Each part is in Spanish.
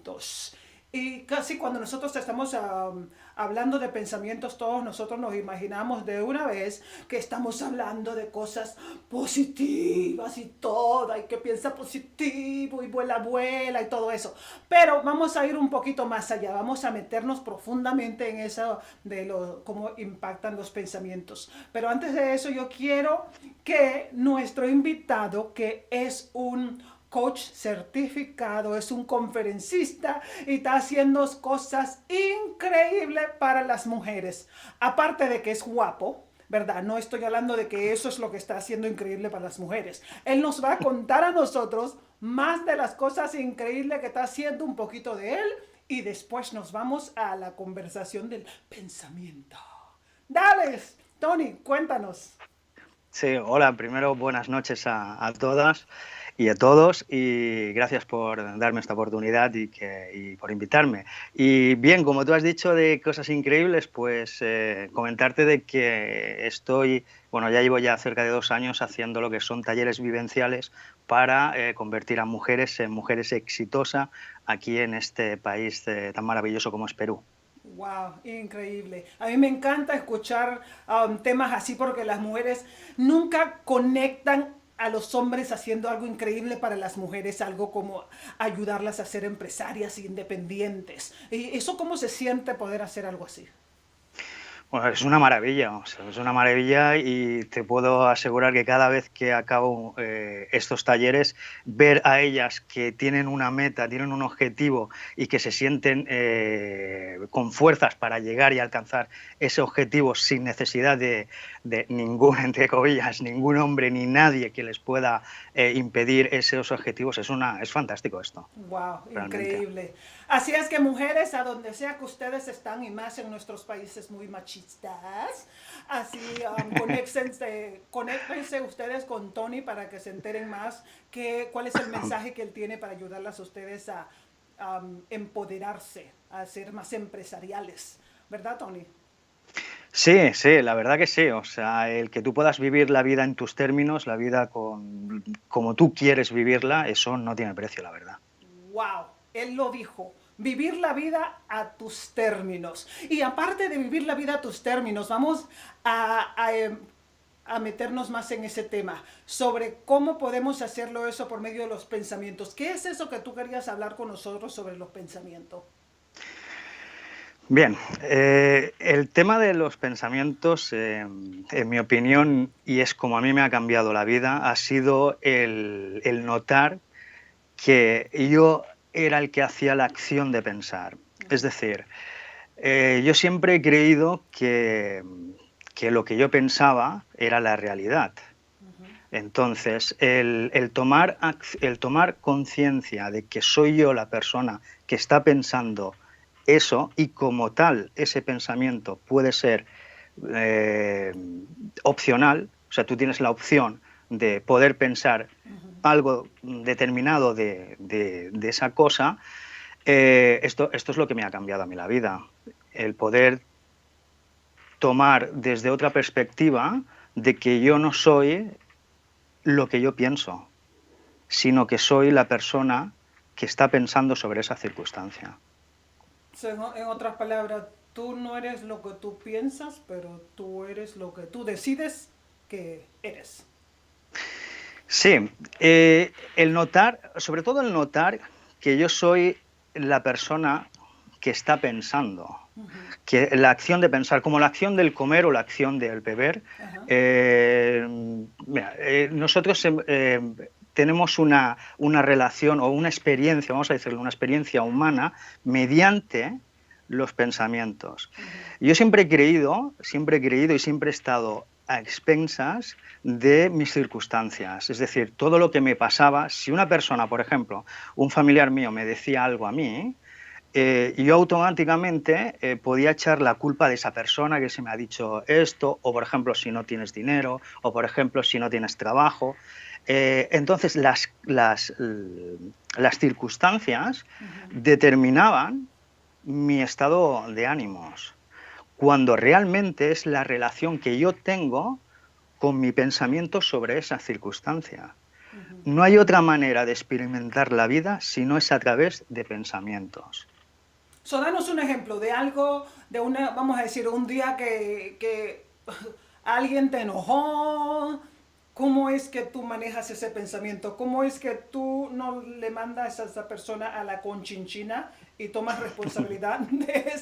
pensamientos. Y casi cuando nosotros estamos hablando de pensamientos, todos nosotros nos imaginamos de una vez que estamos hablando de cosas positivas y todo, y que piensa positivo y vuela, vuela y todo eso. Pero vamos a ir un poquito más allá, vamos a meternos profundamente en eso de cómo impactan los pensamientos. Pero antes de eso yo quiero que nuestro invitado, que es un coach certificado, es un conferencista y está haciendo cosas increíbles para las mujeres. Aparte de que es guapo, ¿verdad? No estoy hablando de que eso es lo que está haciendo increíble para las mujeres. Él nos va a contar a nosotros más de las cosas increíbles que está haciendo, un poquito de él, y después nos vamos a la conversación del pensamiento. Dale, Tony, cuéntanos. Sí, hola, primero buenas noches a todas y a todos y gracias por darme esta oportunidad y por invitarme. Y bien, como tú has dicho de cosas increíbles, pues comentarte de que bueno, ya llevo ya cerca de 2 años haciendo lo que son talleres vivenciales para convertir a mujeres en mujeres exitosas aquí en este país tan maravilloso como es Perú. Wow, increíble. A mí me encanta escuchar temas así porque las mujeres nunca conectan a los hombres haciendo algo increíble para las mujeres, algo como ayudarlas a ser empresarias independientes. ¿Y eso cómo se siente poder hacer algo así? Bueno, es una maravilla, o sea, es una maravilla y te puedo asegurar que cada vez que acabo estos talleres, ver a ellas que tienen una meta, tienen un objetivo y que se sienten con fuerzas para llegar y alcanzar ese objetivo sin necesidad de ningún, entre comillas, ningún hombre ni nadie que les pueda impedir esos objetivos, es fantástico esto, Wow, realmente. increíble. Así es que mujeres, a donde sea que ustedes están y más en nuestros países muy machistas, así conéctense ustedes con Tony para que se enteren más cuál es el mensaje que él tiene para ayudarlas a ustedes a empoderarse, a ser más empresariales. ¿Verdad, Tony? Sí, sí, la verdad que sí. O sea, el que tú puedas vivir la vida en tus términos, la vida como tú quieres vivirla, eso no tiene precio, la verdad. Wow, él lo dijo. Vivir la vida a tus términos. Y aparte de vivir la vida a tus términos, vamos a meternos más en ese tema, sobre cómo podemos hacerlo eso por medio de los pensamientos. ¿Qué es eso que tú querías hablar con nosotros sobre los pensamientos? Bien, el tema de los pensamientos, en mi opinión, y es como a mí me ha cambiado la vida, ha sido el notar que yo era el que hacía la acción de pensar. Es decir, yo siempre he creído que lo que yo pensaba era la realidad. Entonces, el tomar conciencia de que soy yo la persona que está pensando eso y como tal ese pensamiento puede ser eh, opcional, o sea, tú tienes la opción de poder pensar algo determinado de esa cosa, esto es lo que me ha cambiado a mí la vida, el poder tomar desde otra perspectiva de que yo no soy lo que yo pienso, sino que soy la persona que está pensando sobre esa circunstancia. En otras palabras, tú no eres lo que tú piensas, pero tú eres lo que tú decides que eres. Sí, el notar, sobre todo el notar que yo soy la persona que está pensando, que la acción de pensar, como la acción del comer o la acción del beber, Ajá. mira, nosotros tenemos una relación o una experiencia, vamos a decirlo, una experiencia humana mediante los pensamientos. Yo siempre he creído y siempre he estado a expensas de mis circunstancias. Es decir, todo lo que me pasaba, si una persona, por ejemplo, un familiar mío me decía algo a mí, yo automáticamente podía echar la culpa de esa persona que se me ha dicho esto, o por ejemplo, si no tienes dinero, o por ejemplo, si no tienes trabajo. Entonces, las circunstancias determinaban mi estado de ánimos, cuando realmente es la relación que yo tengo con mi pensamiento sobre esa circunstancia. No hay otra manera de experimentar la vida si no es a través de pensamientos. So, danos un ejemplo de algo, de una, vamos a decir, un día que alguien te enojó. ¿Cómo es que tú manejas ese pensamiento? ¿Cómo es que tú no le mandas a esa persona a la conchinchina y tomas responsabilidad de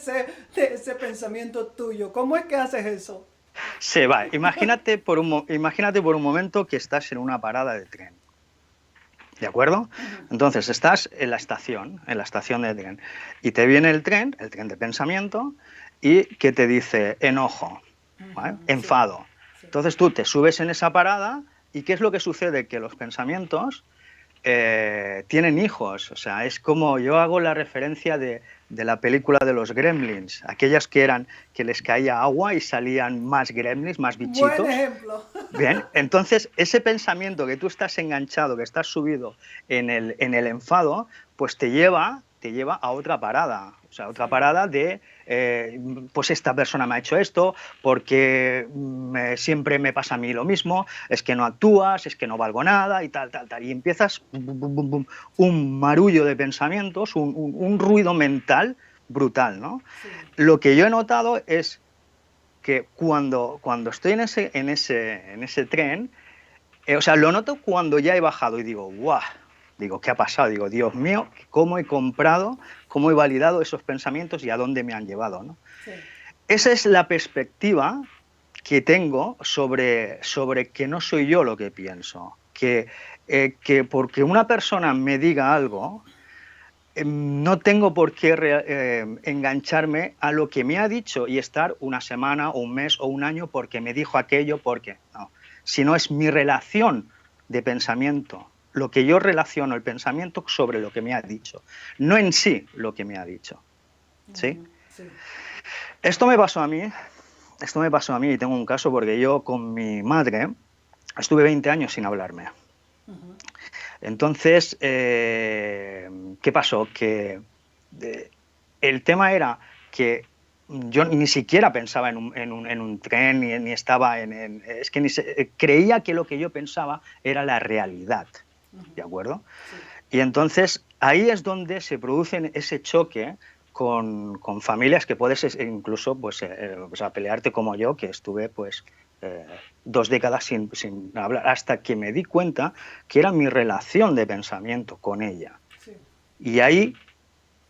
ese pensamiento tuyo? ¿Cómo es que haces eso? Se va. Imagínate por un momento que estás en una parada de tren. ¿De acuerdo? Entonces estás en la estación de tren, y te viene el tren de pensamiento, y que te dice enojo, ¿vale? Sí, Enfado. sí. Entonces tú te subes en esa parada, y ¿qué es lo que sucede? Que los pensamientos tienen hijos. O sea, es como yo hago la referencia de la película de los gremlins, aquellas que les caía agua y salían más gremlins, más Buen bichitos. ejemplo. Bien, entonces ese pensamiento que tú estás enganchado, que estás subido en el enfado, pues te lleva a otra parada. O sea, otra parada de, pues esta persona me ha hecho esto, porque siempre me pasa a mí lo mismo, es que no actúas, es que no valgo nada y tal, tal, tal. Y empiezas un marullo de pensamientos, un ruido mental brutal, ¿no? Sí. Lo que yo he notado es que cuando estoy en ese tren, o sea, lo noto cuando ya he bajado y digo, ¡guau! Digo, ¿qué ha pasado? Digo, Dios mío, ¿cómo he comprado, cómo he validado esos pensamientos y a dónde me han llevado, ¿no? Sí. Esa es la perspectiva que tengo sobre que no soy yo lo que pienso. Que porque una persona me diga algo, no tengo por qué engancharme a lo que me ha dicho y estar una semana o un mes o un año porque me dijo aquello, porque no. Si no es mi relación de pensamiento, lo que yo relaciono el pensamiento sobre lo que me ha dicho, no en sí lo que me ha dicho. ¿Sí? Sí. Esto me pasó a mí, y tengo un caso porque yo con mi madre estuve 20 años sin hablarme. Entonces, ¿qué pasó? Que el tema era que yo ni siquiera pensaba en un tren, ni estaba es que creía que lo que yo pensaba era la realidad, ¿de acuerdo? Sí. Y entonces ahí es donde se produce ese choque con familias que puedes incluso pues, o sea, pelearte como yo, que estuve pues 2 décadas sin hablar, hasta que me di cuenta que era mi relación de pensamiento con ella. Sí. Y ahí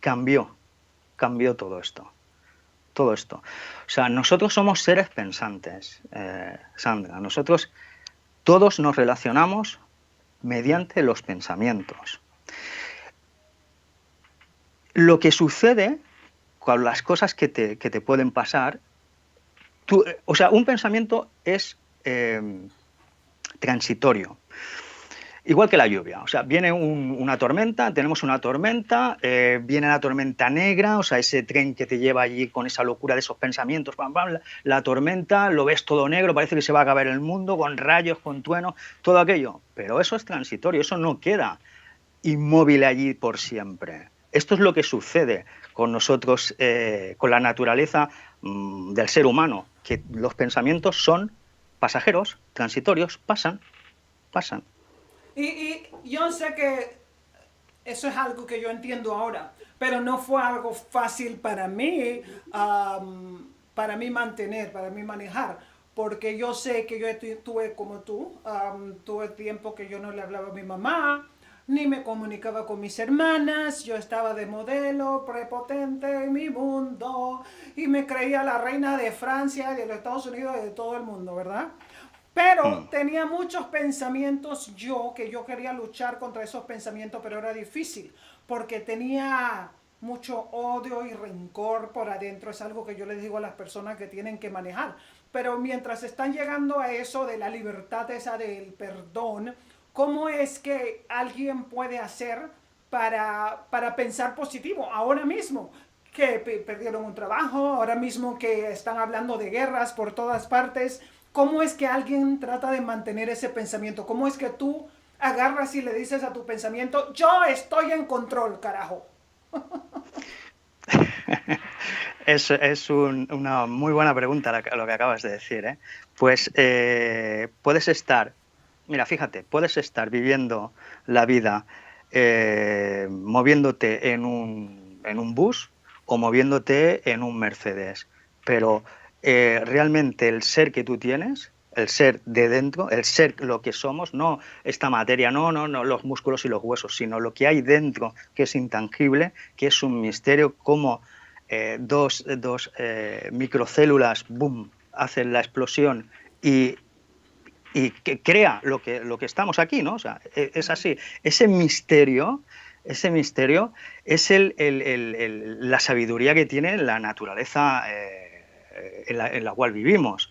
cambió todo esto. Todo esto. O sea, nosotros somos seres pensantes, Sandra. Nosotros todos nos relacionamos mediante los pensamientos. Lo que sucede con las cosas que te pueden pasar, o sea, un pensamiento es transitorio. Igual que la lluvia, o sea, viene una tormenta, tenemos una tormenta, viene la tormenta negra, o sea, ese tren que te lleva allí con esa locura de esos pensamientos, pam, pam, la tormenta, lo ves todo negro, parece que se va a acabar el mundo, con rayos, con truenos, todo aquello, pero eso es transitorio, eso no queda inmóvil allí por siempre. Esto es lo que sucede con nosotros, con la naturaleza del ser humano, que los pensamientos son pasajeros, transitorios, pasan. Y yo sé que eso es algo que yo entiendo ahora, pero no fue algo fácil para mí mantener, para mí manejar, porque yo sé que yo tuve como tú, tuve tiempo que yo no le hablaba a mi mamá, ni me comunicaba con mis hermanas, yo estaba de modelo, prepotente en mi mundo, y me creía la reina de Francia, de los Estados Unidos y de todo el mundo, ¿verdad? Pero Mm. tenía muchos pensamientos que yo quería luchar contra esos pensamientos, pero era difícil, porque tenía mucho odio y rencor por adentro. Es algo que yo les digo a las personas que tienen que manejar. Pero mientras están llegando a eso de la libertad esa del perdón, ¿cómo es que alguien puede hacer para pensar positivo ahora mismo? Que perdieron un trabajo, ahora mismo que están hablando de guerras por todas partes. ¿Cómo es que alguien trata de mantener ese pensamiento? ¿Cómo es que tú agarras y le dices a tu pensamiento, yo estoy en control, carajo? Es una muy buena pregunta lo que acabas de decir, ¿eh? Pues puedes estar mira, fíjate, puedes estar viviendo la vida moviéndote en un bus o moviéndote en un Mercedes, pero realmente el ser que tú tienes, el ser de dentro, el ser lo que somos, no esta materia, no los músculos y los huesos, sino lo que hay dentro, que es intangible, que es un misterio, como dos microcélulas, boom, hacen la explosión y que crea lo que estamos aquí, ¿no? O sea, es así. Ese misterio es la sabiduría que tiene la naturaleza en la cual vivimos.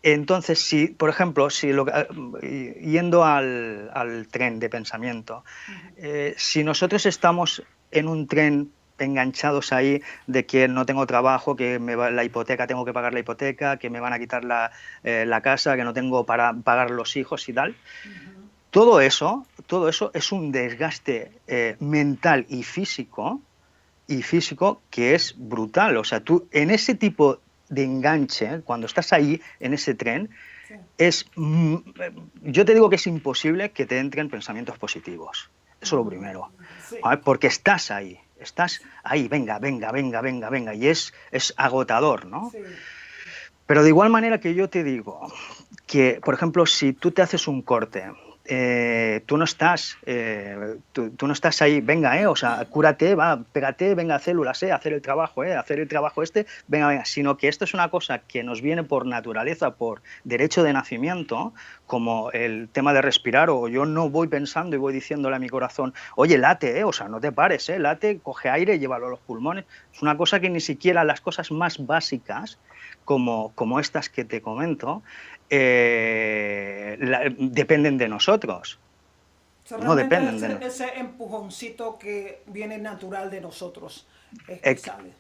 Entonces, si, por ejemplo, yendo al tren de pensamiento, si nosotros estamos en un tren enganchados ahí de que no tengo trabajo, que la hipoteca, tengo que pagar la hipoteca, que me van a quitar la casa, que no tengo para pagar los hijos y tal, todo eso es un desgaste mental y físico que es brutal. O sea, tú en ese tipo de enganche, cuando estás ahí en ese tren, sí, yo te digo que es imposible que te entren pensamientos positivos. Eso es lo primero. Sí. Porque estás ahí, venga, y es agotador, ¿no? Sí. Pero de igual manera que yo te digo que, por ejemplo, si tú te haces un corte, tú no estás ahí, venga, o sea, cúrate, va, pégate, venga, células, hacer el trabajo venga, sino que esto es una cosa que nos viene por naturaleza, por derecho de nacimiento, como el tema de respirar, o yo no voy pensando y voy diciéndole a mi corazón, oye, late, o sea, no te pares, late, coge aire, llévalo a los pulmones. Es una cosa que ni siquiera las cosas más básicas, como estas que te comento, dependen de nosotros. O sea, no dependen de nosotros. Ese empujoncito que viene natural de nosotros es que sale.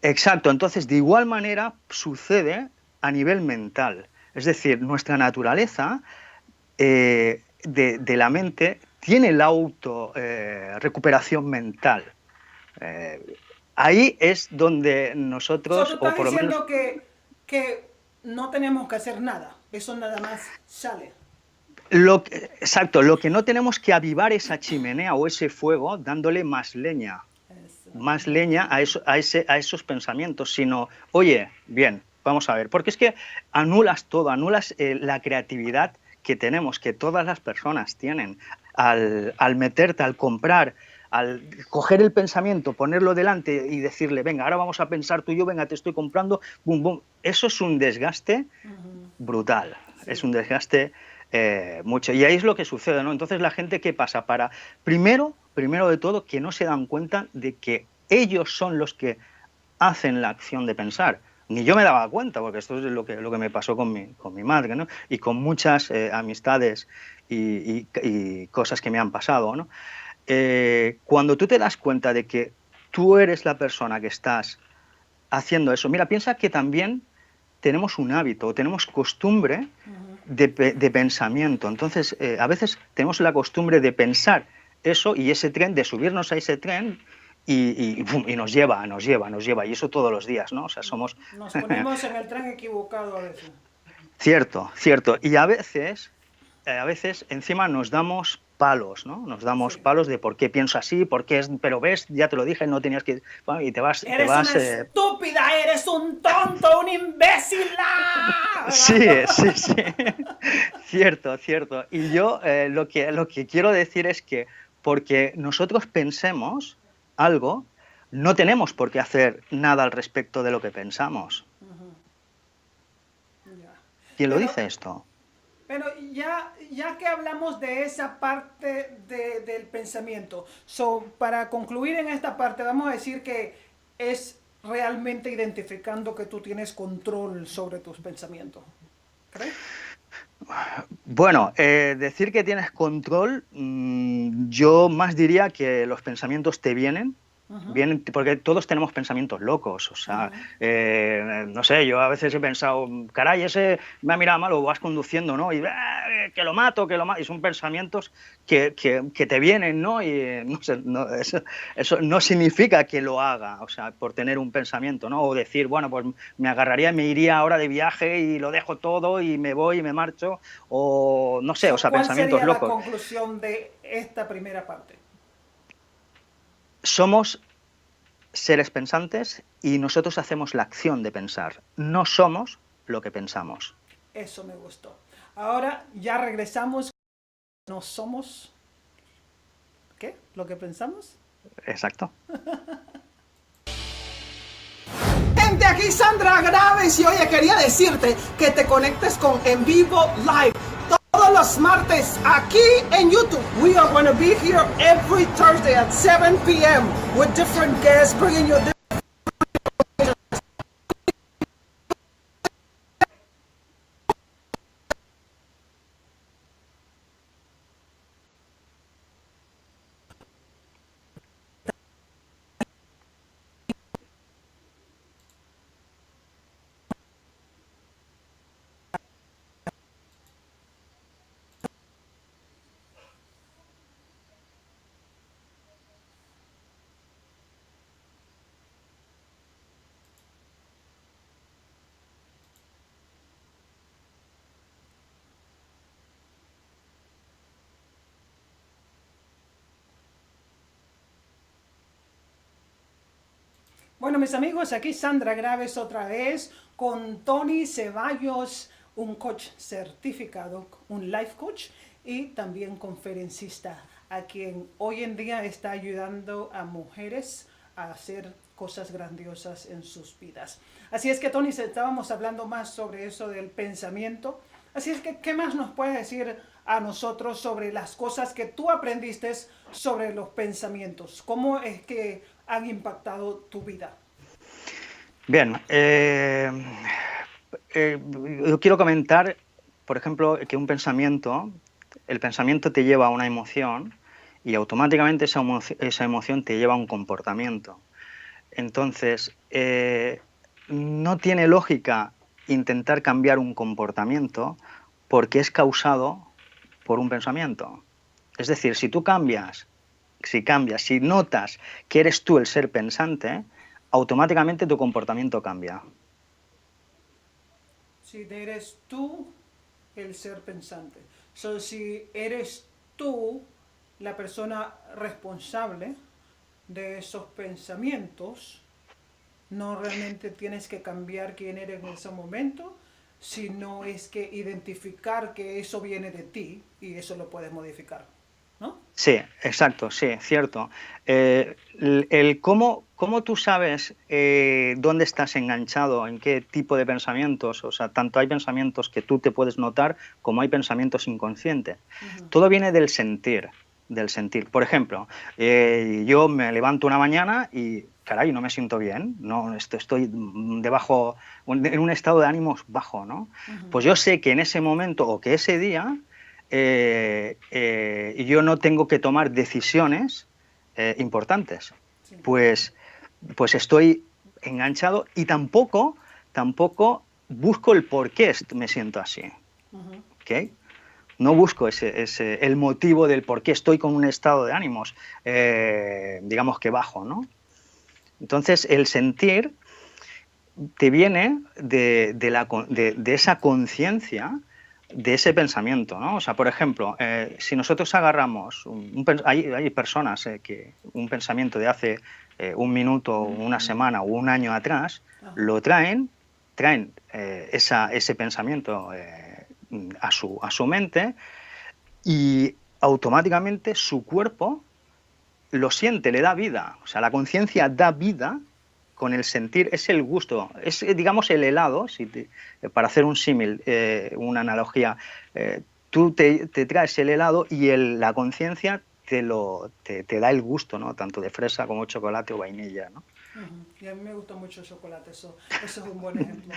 Exacto. Entonces, de igual manera sucede a nivel mental. Es decir, nuestra naturaleza de la mente tiene la recuperación mental. Ahí es donde nosotros... ¿Tú estás diciendo que no tenemos que hacer nada? Eso nada más sale. Exacto, lo que no tenemos que avivar esa chimenea o ese fuego dándole más leña a esos pensamientos, sino, oye, bien, vamos a ver, porque es que anulas todo, anulas la creatividad que tenemos, que todas las personas tienen, al meterte, al comprar, al coger el pensamiento, ponerlo delante y decirle, venga, ahora vamos a pensar tú y yo, venga, te estoy comprando, bum, bum. Eso es un desgaste brutal, sí. Es un desgaste mucho. Y ahí es lo que sucede, ¿no? Entonces la gente, ¿qué pasa? Primero de todo, que no se dan cuenta de que ellos son los que hacen la acción de pensar. Ni yo me daba cuenta, porque esto es lo que me pasó con mi madre, ¿no? Y con muchas amistades y cosas que me han pasado, ¿no? Cuando tú te das cuenta de que tú eres la persona que estás haciendo eso, mira, piensa que también tenemos un hábito, tenemos costumbre de pensamiento. Entonces, a veces tenemos la costumbre de pensar eso y ese tren, de subirnos a ese tren y nos lleva, y eso todos los días, ¿no? O sea, Nos ponemos en el tren equivocado a veces. Cierto. Y a veces encima nos damos palos, ¿no? Nos damos palos de por qué pienso así, pero ves, ya te lo dije, no tenías que... Bueno, y te vas... Eres una estúpida, eres un tonto, un imbécil. Sí. Cierto. Y yo lo que quiero decir es que porque nosotros pensemos algo, no tenemos por qué hacer nada al respecto de lo que pensamos. ¿Quién lo dice esto? Pero ya que hablamos de esa parte del pensamiento, para concluir en esta parte, vamos a decir que es realmente identificando que tú tienes control sobre tus pensamientos. ¿Crees? Bueno, decir que tienes control, yo más diría que los pensamientos te vienen Vienen, porque todos tenemos pensamientos locos, o sea, no sé, yo a veces he pensado, caray, ese me ha mirado mal, o vas conduciendo, ¿no? Y que lo mato, y son pensamientos que te vienen, ¿no? Y no sé, no, eso no significa que lo haga, o sea, por tener un pensamiento, ¿no? O decir, bueno, pues me agarraría y me iría ahora de viaje y lo dejo todo y me voy y me marcho, o no sé, o sea, ¿Cuál pensamientos sería la locos. conclusión de esta primera parte? Somos seres pensantes y nosotros hacemos la acción de pensar. No somos lo que pensamos. Eso me gustó. Ahora ya regresamos. No somos, ¿qué? ¿Lo que pensamos? Exacto. Gente, aquí Sandra Graves y oye, quería decirte que te conectes con En Vivo Live todos los martes aquí en YouTube. We are going to be here every Thursday at 7 p.m. with different guests bringing you Bueno, mis amigos, aquí Sandra Graves otra vez con Tony Ceballos, un coach certificado, un life coach y también conferencista, a quien hoy en día está ayudando a mujeres a hacer cosas grandiosas en sus vidas. Así es que, Tony, estábamos hablando más sobre eso del pensamiento. Así es que, ¿qué más nos puedes decir a nosotros sobre las cosas que tú aprendiste sobre los pensamientos? ¿Cómo es que han impactado tu vida? Bien, yo quiero comentar, por ejemplo, que el pensamiento te lleva a una emoción y automáticamente esa emoción te lleva a un comportamiento. Entonces, no tiene lógica intentar cambiar un comportamiento porque es causado por un pensamiento. Es decir, si notas que eres tú el ser pensante, automáticamente tu comportamiento cambia. Si eres tú el ser pensante. Si eres tú la persona responsable de esos pensamientos, no realmente tienes que cambiar quién eres en ese momento, sino es que identificar que eso viene de ti y eso lo puedes modificar, ¿no? Sí, exacto, sí, cierto. ¿Cómo tú sabes dónde estás enganchado, en qué tipo de pensamientos? O sea, tanto hay pensamientos que tú te puedes notar como hay pensamientos inconscientes. Todo viene del sentir, del sentir. Por ejemplo, yo me levanto una mañana y, caray, no me siento bien, no, estoy debajo, en un estado de ánimos bajo, ¿no? Pues yo sé que en ese momento o que ese día yo no tengo que tomar decisiones importantes. Sí. Pues estoy enganchado y tampoco busco el por qué me siento así. ¿Okay? No busco el motivo del por qué estoy con un estado de ánimos, digamos que bajo, ¿no? Entonces, el sentir te viene de esa conciencia de ese pensamiento, ¿no? O sea, por ejemplo, si nosotros agarramos, hay personas que un pensamiento de hace un minuto, una semana o un año atrás, lo traen ese pensamiento a su mente y automáticamente su cuerpo lo siente, le da vida. O sea, la conciencia da vida con el sentir, es el gusto, es, digamos, el helado, para hacer un símil, una analogía, tú te traes el helado y la conciencia te da el gusto, ¿no? Tanto de fresa como chocolate o vainilla, ¿no? Y a mí me gusta mucho el chocolate, eso es un buen ejemplo.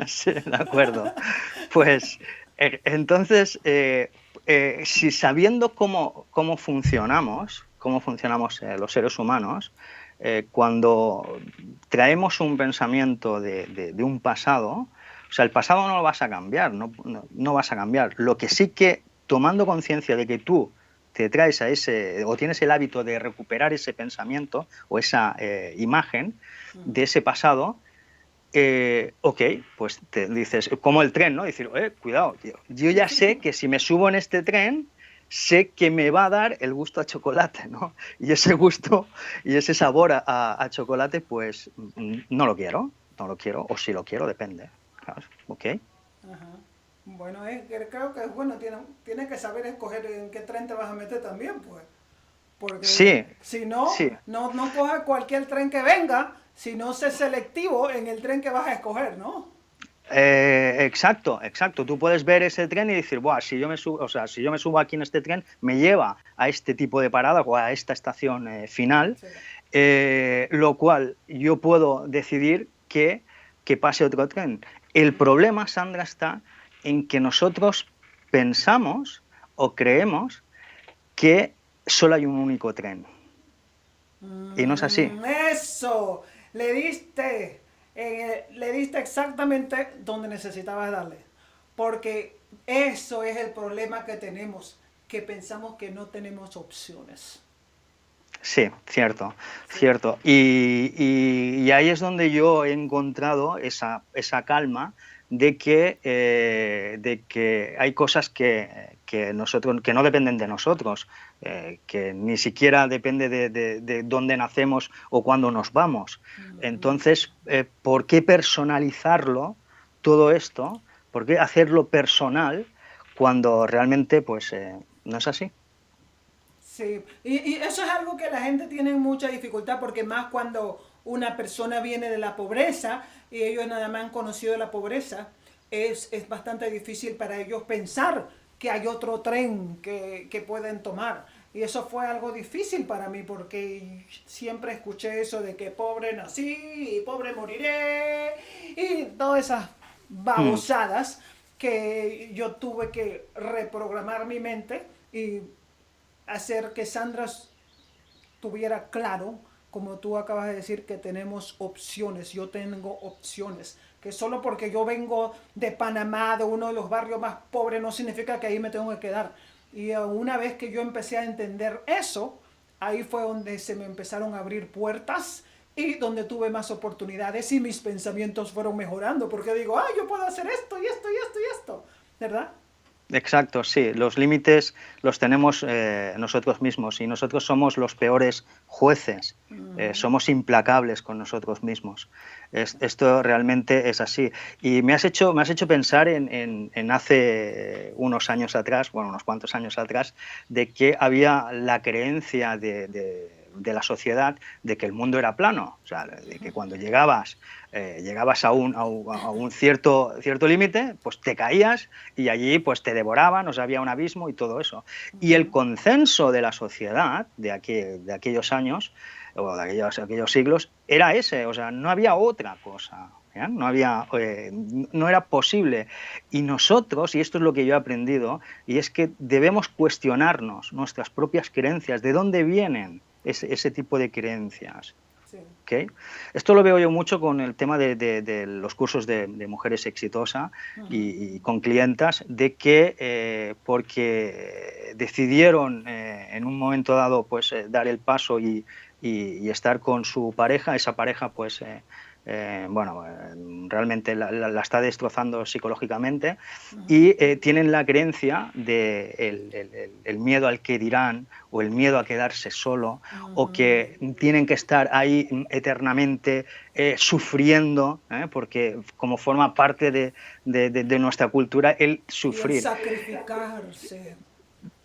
Sí, de acuerdo. Pues entonces, si sabiendo cómo funcionamos, cómo funcionamos los seres humanos, cuando traemos un pensamiento de un pasado, o sea, el pasado no lo vas a cambiar, no vas a cambiar. Lo que sí que, tomando conciencia de que tú te traes a ese, o tienes el hábito de recuperar ese pensamiento o esa imagen de ese pasado, ok, pues te dices, como el tren, ¿no? Decir, cuidado, tío, yo ya sé que si me subo en este tren, sé que me va a dar el gusto a chocolate, ¿no? Y ese gusto y ese sabor a chocolate, pues no lo quiero, o si lo quiero, depende. Claro, ok. Ajá. Bueno, creo que bueno, tienes que saber escoger en qué tren te vas a meter también, pues. Porque Sí, si no, sí. no cojas cualquier tren que venga, sino sé selectivo en el tren que vas a escoger, ¿no? Exacto, exacto. Tú puedes ver ese tren y decir, buah, si yo me subo, o sea, si yo me subo aquí en este tren, me lleva a este tipo de parada o a esta estación final, Sí. lo cual yo puedo decidir que pase otro tren. El problema, Sandra, está en que nosotros pensamos o creemos que solo hay un único tren. Y no es así. Eso, le diste exactamente donde necesitabas darle. Porque eso es el problema que tenemos, que pensamos que no tenemos opciones. Sí, cierto, Sí. cierto. Y ahí es donde yo he encontrado esa calma de que hay cosas que no dependen de nosotros, que ni siquiera depende de dónde nacemos o cuándo nos vamos. Entonces, ¿por qué personalizarlo todo esto? ¿Por qué hacerlo personal cuando realmente pues, no es así? Sí, y eso es algo que la gente tiene mucha dificultad porque más cuando una persona viene de la pobreza y ellos nada más han conocido la pobreza, es bastante difícil para ellos pensar que hay otro tren que pueden tomar. Y eso fue algo difícil para mí porque siempre escuché eso de que pobre nací y pobre moriré y todas esas Mm, babosadas que yo tuve que reprogramar mi mente y hacer que Sandra tuviera claro, como tú acabas de decir, que tenemos opciones. Yo tengo opciones. Que solo porque yo vengo de Panamá, de uno de los barrios más pobres, no significa que ahí me tengo que quedar. Y una vez que yo empecé a entender eso, ahí fue donde se me empezaron a abrir puertas y donde tuve más oportunidades y mis pensamientos fueron mejorando. Porque digo, ah, yo puedo hacer esto y esto y esto y esto. ¿Verdad? exacto, sí. Los límites los tenemos nosotros mismos y nosotros somos los peores jueces. Somos implacables con nosotros mismos. Esto realmente es así. Y me has hecho pensar en hace unos años atrás, bueno, unos cuantos años atrás, de que había la creencia de la sociedad de que el mundo era plano. O sea, de que cuando llegabas a un cierto límite, pues te caías y allí pues te devoraban, o sea, había un abismo y todo eso. Y el consenso de la sociedad de aquellos años, o de aquellos siglos, era ese, o sea, no había otra cosa. ¿Ya? No era posible. Y nosotros, y esto es lo que yo he aprendido, y es que debemos cuestionarnos nuestras propias creencias, de dónde vienen ese tipo de creencias. Sí. ¿Okay? Esto lo veo yo mucho con el tema de los cursos de mujeres exitosas y con clientas, de que porque decidieron en un momento dado pues dar el paso y estar con su pareja, esa pareja pues bueno, realmente la está destrozando psicológicamente y tienen la creencia de el miedo al que dirán o el miedo a quedarse solo o que tienen que estar ahí eternamente sufriendo, porque como forma parte de nuestra cultura el Y el sufrir. sacrificarse.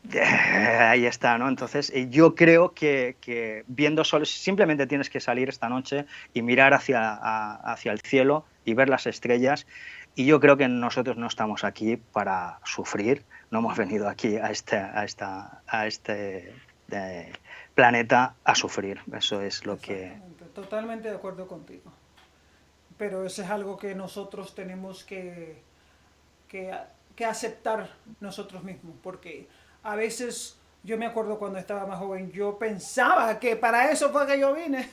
Ahí está, ¿no? Entonces, yo creo que viendo solo, simplemente tienes que salir esta noche y mirar hacia el cielo y ver las estrellas. Y yo creo que nosotros no estamos aquí para sufrir, no hemos venido aquí a este planeta a sufrir. Eso es lo que... Exactamente, totalmente de acuerdo contigo. Pero eso es algo que nosotros tenemos que, que aceptar nosotros mismos, porque a veces Yo me acuerdo cuando estaba más joven, yo pensaba que para eso fue que yo vine.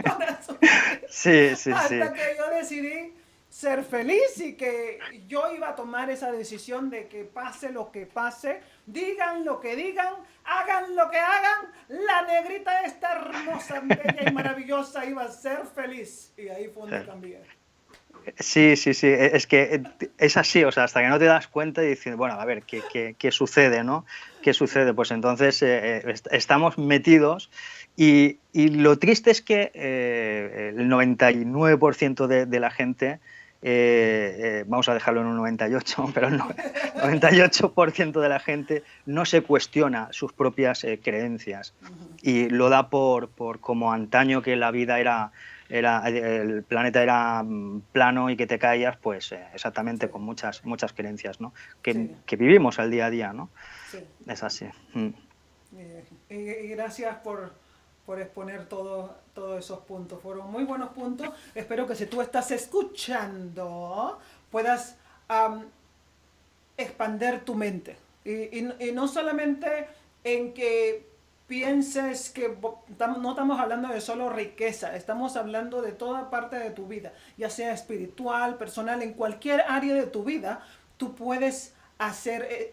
Para eso vine. Sí, sí, sí. Hasta que yo decidí ser feliz y que yo iba a tomar esa decisión de que pase lo que pase, digan lo que digan, hagan lo que hagan, la negrita esta hermosa, bella y maravillosa iba a ser feliz. Y ahí fue donde cambié. Sí, sí, sí, es que es así, o sea, hasta que no te das cuenta y dices, bueno, a ver, ¿qué sucede, no? ¿Qué sucede? Pues entonces estamos metidos y lo triste es que el 99% de la gente, vamos a dejarlo en un 98, pero el 98% de la gente no se cuestiona sus propias creencias y lo da por como antaño que la vida el planeta era plano y que te caías, pues exactamente con muchas creencias, ¿no? Que vivimos al día a día, ¿no? Sí. Es así. Y gracias por exponer todos esos puntos. Fueron muy buenos puntos. Espero que si tú estás escuchando puedas expander tu mente. Y no solamente en que pienses que no estamos hablando de solo riqueza, estamos hablando de toda parte de tu vida, ya sea espiritual, personal, en cualquier área de tu vida, tú puedes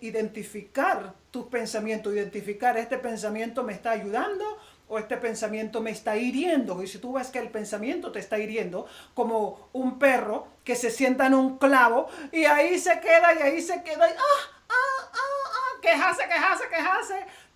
identificar tus pensamientos, identificar este pensamiento me está ayudando o este pensamiento me está hiriendo. Y si tú ves que el pensamiento te está hiriendo, como un perro que se sienta en un clavo y ahí se queda y ahí se queda y quejarse,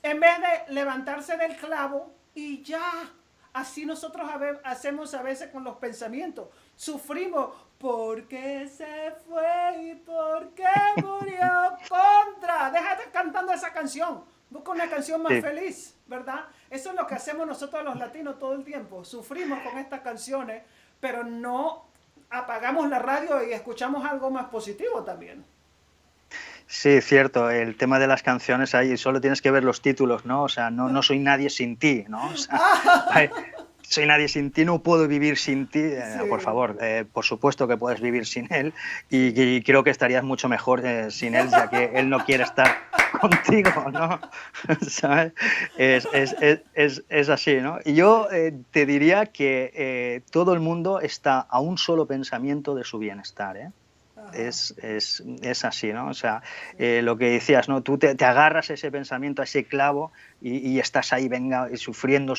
en vez de levantarse del clavo y ya. Así nosotros hacemos a veces con los pensamientos. Sufrimos. ¿Por qué se fue y por qué murió? Contra. Déjate cantando esa canción. Busca una canción más feliz, ¿verdad? Eso es lo que hacemos nosotros los latinos todo el tiempo. Sufrimos con estas canciones, pero no apagamos la radio y escuchamos algo más positivo también. Sí, cierto, el tema de las canciones ahí solo tienes que ver los títulos, ¿no? O sea, no soy nadie sin ti, ¿no? O sea, soy nadie sin ti, no puedo vivir sin ti, por favor, por supuesto que puedes vivir sin él y creo que estarías mucho mejor sin él, ya que él no quiere estar contigo, ¿no? ¿Sabes? Es así, ¿no? Y yo te diría que todo el mundo está a un solo pensamiento de su bienestar, ¿eh? Es así, ¿no? O sea, lo que decías, ¿no? Tú te agarras a ese pensamiento, a ese clavo y estás ahí, venga, sufriendo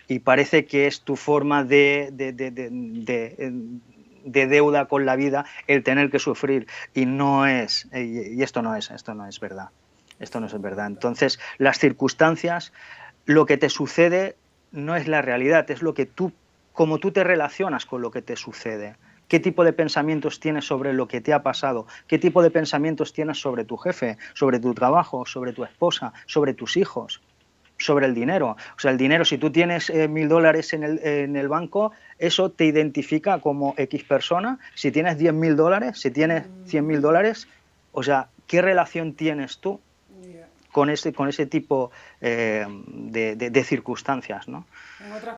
y parece que es tu forma de deuda con la vida el tener que sufrir y no es, y esto no es verdad. Esto no es verdad. Entonces, las circunstancias, lo que te sucede no es la realidad, es cómo tú te relacionas con lo que te sucede. ¿Qué tipo de pensamientos tienes sobre lo que te ha pasado? ¿Qué tipo de pensamientos tienes sobre tu jefe, sobre tu trabajo, sobre tu esposa, sobre tus hijos, sobre el dinero? O sea, el dinero, si tú tienes $1.000 en el banco, eso te identifica como X persona. Si tienes $10.000, si tienes $100.000, o sea, ¿qué relación tienes tú con ese tipo de circunstancias, ¿no? En otras